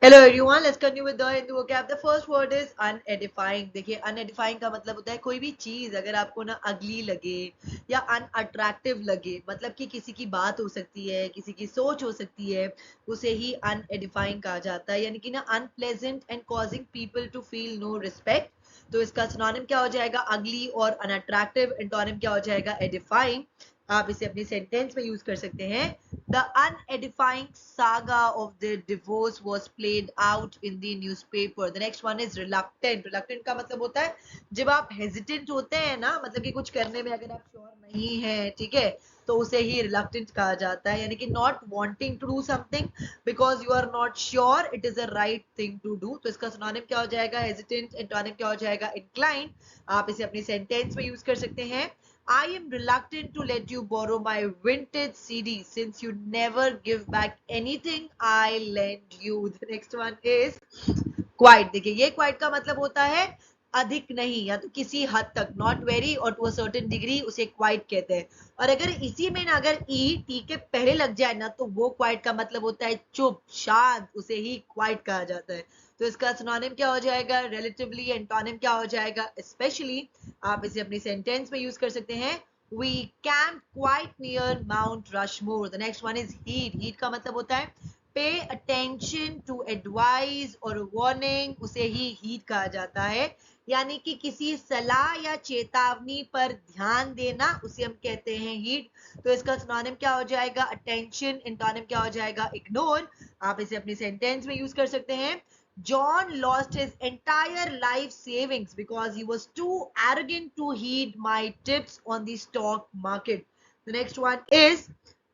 Hello everyone, let's continue with the Hindu vocab. The first word is unedifying. देखिए unedifying का मतलब होता है कोई भी चीज अगर आपको ना अगली लगे या अनअट्रैक्टिव लगे, मतलब कि किसी की बात हो सकती है, किसी की सोच हो सकती है, उसे ही unedifying कहा जाता है, यानी कि ना unpleasant and causing people to feel no respect. तो इसका सिनोनिम क्या हो जाएगा? अगली और अनअट्रैक्टिव. एंटोनिम क्या हो जाएगा? एडिफाइंग. आप इसे अपनी सेंटेंस में यूज कर सकते हैं. The unedifying saga of their divorce was played out in the newspaper. The next one is reluctant. Reluctant का मतलब होता है जब आप hesitant होते हैं ना, मतलब कि कुछ करने में अगर आप श्योर नहीं है, ठीक है, तो उसे ही reluctant कहा जाता है, यानी कि not wanting to do something because you are not sure it is the right thing to do. तो इसका सिनोनिम क्या हो जाएगा? hesitant. एंटोनिम क्या हो जाएगा? inclined. आप इसे अपनी सेंटेंस में यूज कर सकते हैं. I am reluctant to let you borrow my vintage CD since you never give back anything I lend you. The next one is quite. देखिए ये क्वाइट का मतलब होता है अधिक नहीं, या तो किसी हद तक, नॉट वेरी और टू अ सर्टेन डिग्री, उसे क्वाइट कहते हैं. और अगर इसी में ना अगर ई टी के पहले लग जाए ना, तो वो क्वाइट का मतलब होता है चुप, शांत, उसे ही क्वाइट कहा जाता है. तो इसका सिनोनिम क्या हो जाएगा? रिलेटिवली. एंटोनिम क्या हो जाएगा? स्पेशली. आप इसे अपनी सेंटेंस में यूज कर सकते हैं. We camped quite near Mount Rushmore. The next one is heed. Heed का मतलब होता है पे अटेंशन टू एडवाइस और वार्निंग, उसे ही हीड कहा जाता है, यानी कि किसी सलाह या चेतावनी पर ध्यान देना, उसे हम कहते हैं हीड. तो इसका सिनोनिम क्या हो जाएगा? अटेंशन. एंटोनिम क्या हो जाएगा? इग्नोर. आप इसे अपनी सेंटेंस में यूज कर सकते हैं. John lost his entire life savings because he was too arrogant to heed my tips on the stock market. The next one is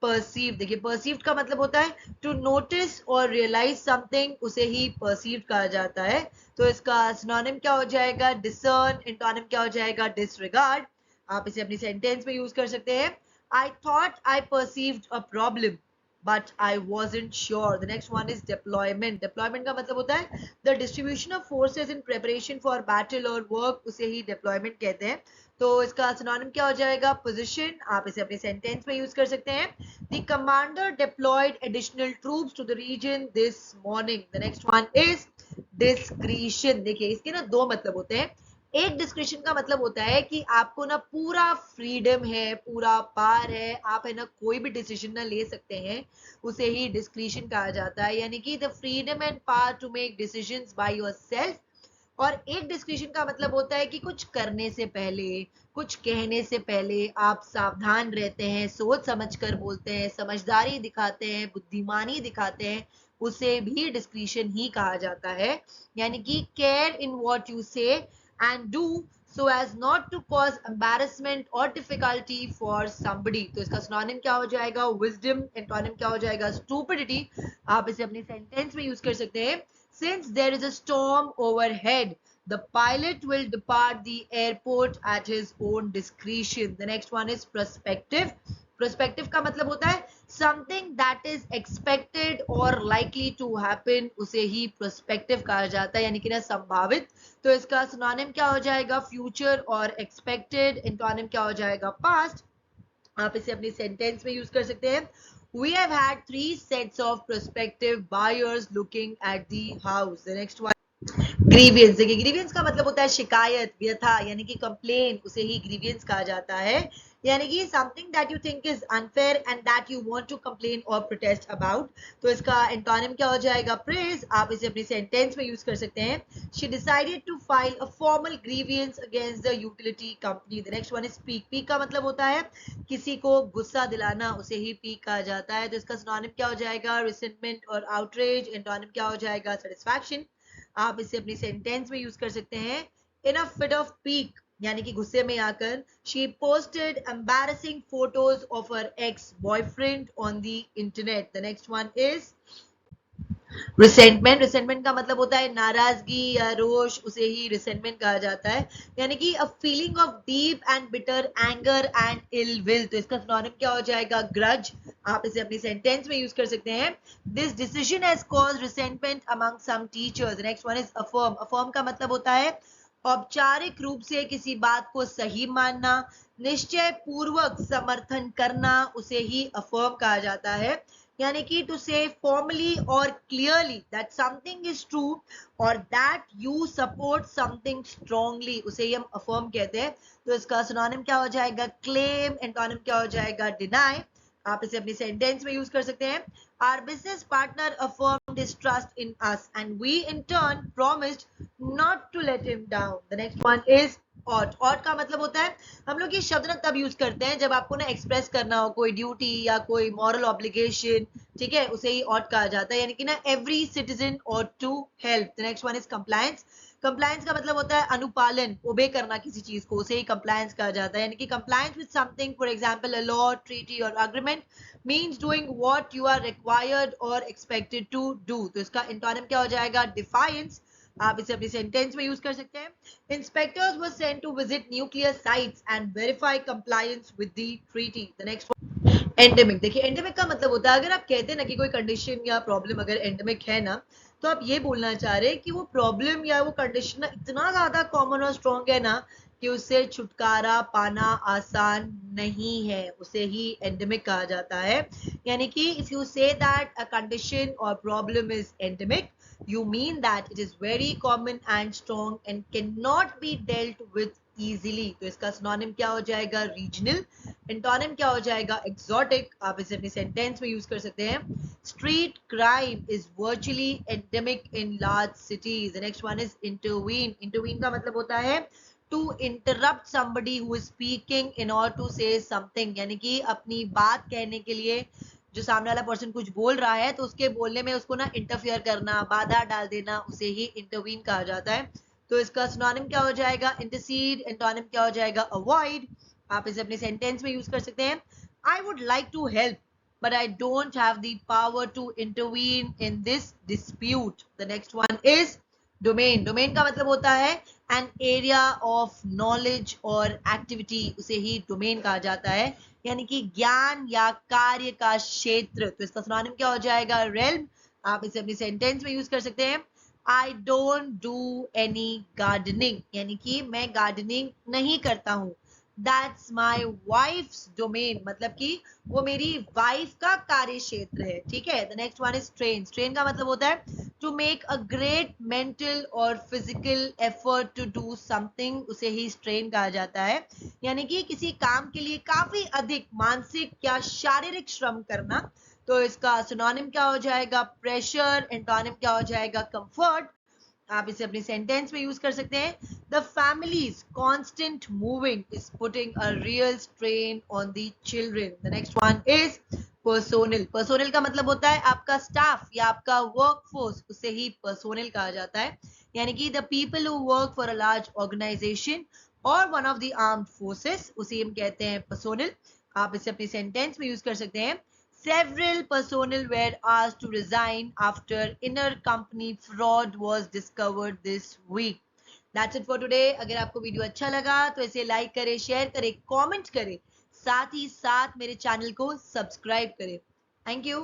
perceive. देखिए परसीव्ड का मतलब होता है टू नोटिस और रियलाइज समथिंग, उसे ही परसीव्ड कहा जाता है. तो इसका सिनोनिम क्या हो जाएगा? डिसर्न. एंटोनिम क्या हो जाएगा? डिसरिगार्ड. आप इसे अपनी सेंटेंस में यूज कर सकते हैं. I thought I perceived a problem but I wasn't sure. The next one is deployment. Deployment का मतलब होता है the distribution of forces in preparation for battle or work, उसे ही deployment कहते हैं. तो इसका सिनोनिम क्या हो जाएगा? पोजीशन. आप इसे अपनी सेंटेंस में यूज कर सकते हैं. The commander deployed additional troops to the region this morning. The next one is discretion. देखिए इसके ना दो मतलब होते हैं. एक डिस्क्रिशन का मतलब होता है कि आपको ना पूरा फ्रीडम है, पूरा पार है, आप है ना कोई भी डिसीजन ना ले सकते हैं, उसे ही डिस्क्रिशन कहा जाता है, यानी कि the freedom and power to make decisions by yourself. और एक डिस्क्रिशन का मतलब होता है कि कुछ करने से पहले, कुछ कहने से पहले आप सावधान रहते हैं, सोच समझ कर बोलते हैं, समझदारी दिखाते हैं, बुद्धिमानी दिखाते हैं, उसे भी डिस्क्रिशन ही कहा जाता है, यानी कि केयर इन व्हाट यू से and do so as not to cause embarrassment or difficulty for somebody. तो इसका सिनोनिम क्या हो जाएगा? wisdom. एंटोनिम क्या हो जाएगा? stupidity. आप इसे अपनी सेंटेंस में यूज कर सकते हैं. Since there is a storm overhead, the pilot will depart the airport at his own discretion. The next one is prospective. Prospective का मतलब होता है something that is expected or likely to happen, उसे ही prospective कहा जाता है, यानी कि ना संभावित. तो इसका सिनोनिम क्या हो जाएगा? फ्यूचर और एक्सपेक्टेड. एंटोनिम क्या हो जाएगा? पास्ट. आप इसे अपनी सेंटेंस में यूज कर सकते हैं. We have had 3 sets of prospective buyers looking at the house. The next one, grievance. देखिए ग्रीवियंस का मतलब होता है शिकायत, व्यथा, यानी कि कंप्लेन, उसे ही ग्रीवियंस कहा जाता है, यानी कि something that you think is unfair and that you want to complain और प्रोटेस्ट अबाउट. तो इसका एंटोनिम क्या हो जाएगा? प्रेज. आप इसे अपनी सेंटेंस में यूज कर सकते हैं. She decided to file a formal grievance against the utility company. The next one is pique. Pique का मतलब होता है किसी को गुस्सा दिलाना, उसे ही पीक कहा जाता है. तो इसका सिनोनिम क्या हो जाएगा? रिसेंटमेंट और आउटरेज. एंटोनिम क्या हो जाएगा? सेटिस्फैक्शन. आप इसे अपनी सेंटेंस में यूज कर सकते हैं. इन अ फिट ऑफ पीक, यानी कि गुस्से में आकर, she posted embarrassing photos of her ex boyfriend on the internet. The next one is resentment. Resentment का मतलब होता है नाराजगी या रोष, उसे ही रिसेंटमेंट कहा जाता है, यानी कि a feeling of deep and bitter anger and ill will. तो इसका सिनोनिम क्या हो जाएगा? ग्रज. आप इसे अपनी सेंटेंस में यूज कर सकते हैं. This decision has caused resentment among some teachers. Next one is affirm. Affirm का मतलब होता है औपचारिक रूप से किसी बात को सही मानना, निश्चय पूर्वक समर्थन करना, उसे ही अफर्म कहा जाता है, यानी कि टू से फॉर्मली और clearly that something is true और that you support something strongly, उसे ही हम अफर्म कहते हैं। तो इसका सिनोनिम क्या हो जाएगा? क्लेम। एंटोनिम क्या हो जाएगा? डिनाई। आप इसे अपनी सेंटेंस में यूज कर सकते हैं। Our business partner affirmed his trust in us and we in turn promised not to let him down. The next one is ought. ought का मतलब होता है, हम लोग ये शब्द ना तब यूज करते हैं जब आपको ना एक्सप्रेस करना हो कोई ड्यूटी या कोई मॉरल ऑब्लिगेशन, ठीक है, उसे ही ought कहा जाता है। यानी कि ना every citizen ought to help. The next one is compliance. Compliance का मतलब होता है अनुपालन, ओबे करना किसी चीज को, उसे ही कंप्लायंस कहा जाता है। यानी कि compliance with something, for example a law, treaty और agreement means doing what you are required और एक्सपेक्टेड टू डू। तो इसका एंटोनिम क्या हो जाएगा? डिफायंस। आप इसे अपनी सेंटेंस में यूज कर सकते हैं। Inspectors were sent to visit nuclear sites and verify compliance with the treaty. The next endemic. देखिए एंडेमिक का मतलब होता है, अगर आप कहते हैं ना कि कोई कंडीशन या प्रॉब्लम अगर एंडेमिक है ना, तो आप ये बोलना चाह रहे हैं कि वो प्रॉब्लम या वो कंडीशन ना इतना ज्यादा कॉमन और स्ट्रॉन्ग है ना कि उससे छुटकारा पाना आसान नहीं है, उसे ही एंडेमिक कहा जाता है। यानी कि if you say that a condition और problem is endemic, you mean that it is very common and strong and cannot be dealt with easily. तो इसका सिनोनिम क्या हो जाएगा? रीजनल। एंटोनिम क्या हो जाएगा? एक्सोटिक। आप इसे अपनी सेंटेंस में यूज कर सकते हैं। Street crime is virtually endemic in large cities. The next one is intervene. Intervene का मतलब होता है to interrupt somebody who is speaking in order to say something, यानी कि अपनी बात कहने के लिए जो सामने वाला पर्सन कुछ बोल रहा है तो उसके बोलने में उसको ना इंटरफियर करना, बाधा डाल देना, उसे ही इंटरवीन कहा जाता है। तो इसका सिनोनिम क्या हो जाएगा? इंटरसीड। एंटोनिम क्या हो जाएगा? अवॉइड। आप इसे अपने सेंटेंस में यूज कर सकते हैं। I would like to help but I don't have the power to intervene in this dispute. The next one is domain. domain का मतलब होता है an area of knowledge और activity, उसे ही domain कहा जाता है। यानी कि ज्ञान या कार्य का क्षेत्र। तो इसका सिनोनिम क्या हो जाएगा? realm। आप इसे अपनी सेंटेंस में यूज कर सकते हैं। I don't do any gardening, यानी कि मैं गार्डनिंग नहीं करता हूँ। That's my wife's domain, मतलब कि वो मेरी वाइफ का कार्य क्षेत्र है, ठीक है। The next one is train. Train का मतलब होता है to make a great mental और physical effort to do something, उसे ही स्ट्रेन कहा जाता है। यानी कि किसी काम के लिए काफी अधिक मानसिक या शारीरिक श्रम करना। तो इसका सिनोनिम क्या हो जाएगा? प्रेशर। एंटोनिम क्या हो जाएगा? कंफर्ट। आप इसे अपनी सेंटेंस में यूज कर सकते हैं। The families constant moving is putting a real strain on the children. The next one is personnel. Personnel का मतलब होता है आपका स्टाफ या आपका वर्कफोर्स, उसे ही पर्सोनल कहा जाता है। यानी कि the people who work for a large organisation और one of the armed forces, उसे हम कहते हैं पर्सोनल। आप इसे अपनी सेंटेंस में यूज कर सकते हैं। Several personnel were asked to resign after inner company fraud was discovered this week. That's it for today. अगर आपको वीडियो अच्छा लगा तो इसे लाइक करें, शेयर करें, कमेंट करें, साथ ही साथ मेरे चैनल को सब्सक्राइब करें। Thank you.